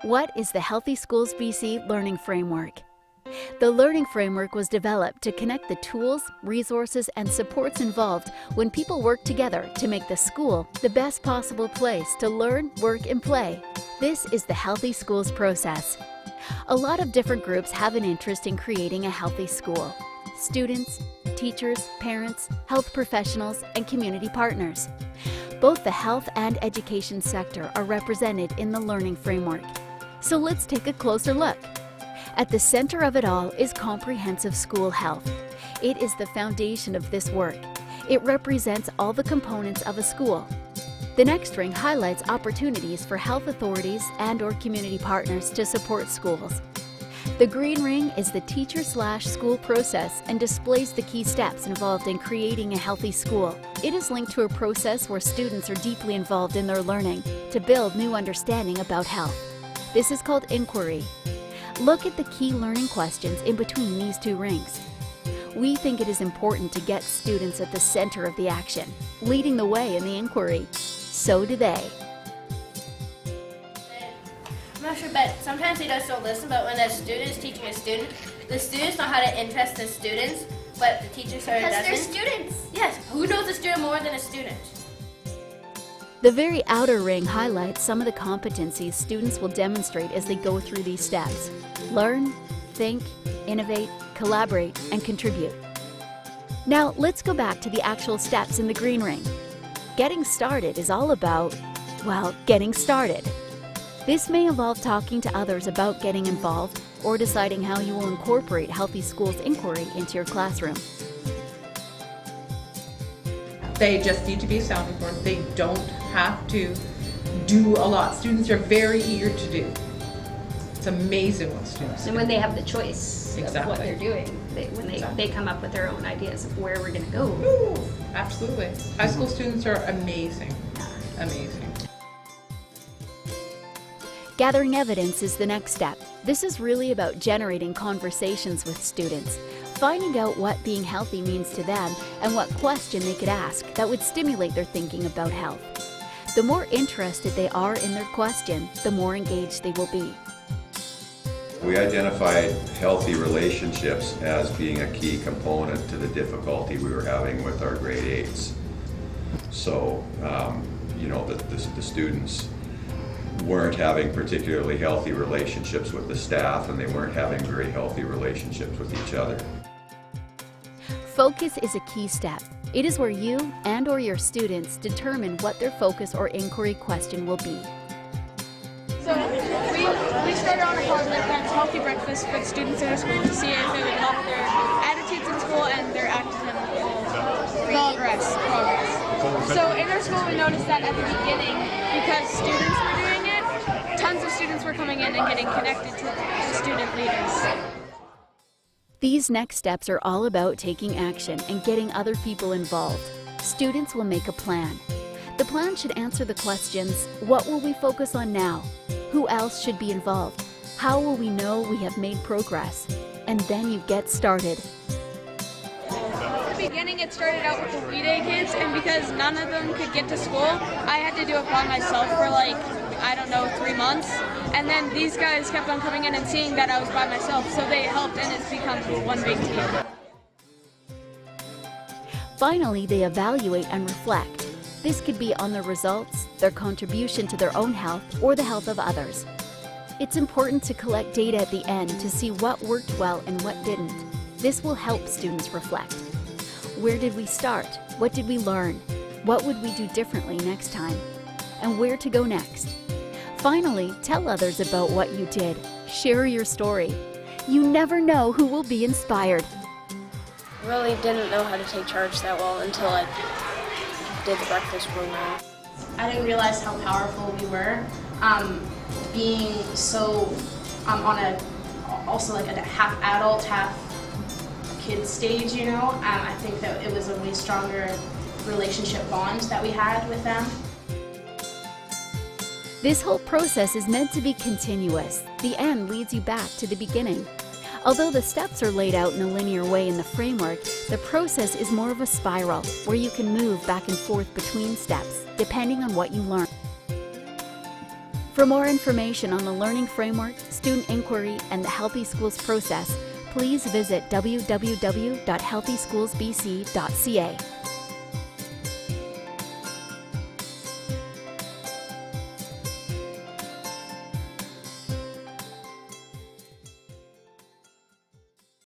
What is the Healthy Schools BC Learning Framework? The Learning Framework was developed to connect the tools, resources, and supports involved when people work together to make the school the best possible place to learn, work, and play. This is the Healthy Schools process. A lot of different groups have an interest in creating a healthy school. Students, teachers, parents, health professionals, and community partners. Both the health and education sector are represented in the Learning Framework. So let's take a closer look. At the center of it all is comprehensive school health. It is the foundation of this work. It represents all the components of a school. The next ring highlights opportunities for health authorities and/or community partners to support schools. The green ring is the teacher/school process and displays the key steps involved in creating a healthy school. It is linked to a process where students are deeply involved in their learning to build new understanding about health. This is called inquiry. Look at the key learning questions in between these two rings. We think it is important to get students at the center of the action, leading the way in the inquiry. So do they. I'm not sure, but sometimes they just don't listen, but when the student is teaching a student, the students know how to interest the students, but the teacher sort of doesn't. Because they're students. Yes, who knows a student more than a student? The very outer ring highlights some of the competencies students will demonstrate as they go through these steps. Learn, think, innovate, collaborate, and contribute. Now let's go back to the actual steps in the green ring. Getting started is all about, well, getting started. This may involve talking to others about getting involved or deciding how you will incorporate Healthy Schools inquiry into your classroom. They just need to be sound informed. They don't have to do a lot. Students are very eager to do. It's amazing what students do. And when they have the choice of Exactly. what they're doing, when Exactly. they come up with their own ideas of where we're going to go. Ooh, absolutely. High school students are amazing. Amazing. Gathering evidence is the next step. This is really about generating conversations with students, finding out what being healthy means to them and what question they could ask that would stimulate their thinking about health. The more interested they are in their question, the more engaged they will be. We identified healthy relationships as being a key component to the difficulty we were having with our grade 8s. So, the students weren't having particularly healthy relationships with the staff, and they weren't having very healthy relationships with each other. Focus is a key step. It is where you and/or your students determine what their focus or inquiry question will be. So we started on a project that's healthy breakfast for the students in our school to see if it would help their attitudes in school and their academic progress. So in our school we noticed that at the beginning, because students were doing it, tons of students were coming in and getting connected to the student leaders. These next steps are all about taking action and getting other people involved. Students will make a plan. The plan should answer the questions, what will we focus on now? Who else should be involved? How will we know we have made progress? And then you get started. At the beginning it started out with the V-Day kids, and because none of them could get to school, I had to do it by myself for 3 months. And then these guys kept on coming in and seeing that I was by myself, so they helped and it's become one big team. Finally, they evaluate and reflect. This could be on their results, their contribution to their own health, or the health of others. It's important to collect data at the end to see what worked well and what didn't. This will help students reflect. Where did we start? What did we learn? What would we do differently next time? And where to go next? Finally, tell others about what you did. Share your story. You never know who will be inspired. I really didn't know how to take charge that well until I did the breakfast program. I didn't realize how powerful we were, being so on a half adult, half kid stage. I think that it was a way stronger relationship bond that we had with them. This whole process is meant to be continuous. The end leads you back to the beginning. Although the steps are laid out in a linear way in the framework, the process is more of a spiral where you can move back and forth between steps, depending on what you learn. For more information on the learning framework, student inquiry, and the Healthy Schools process, please visit www.healthyschoolsbc.ca.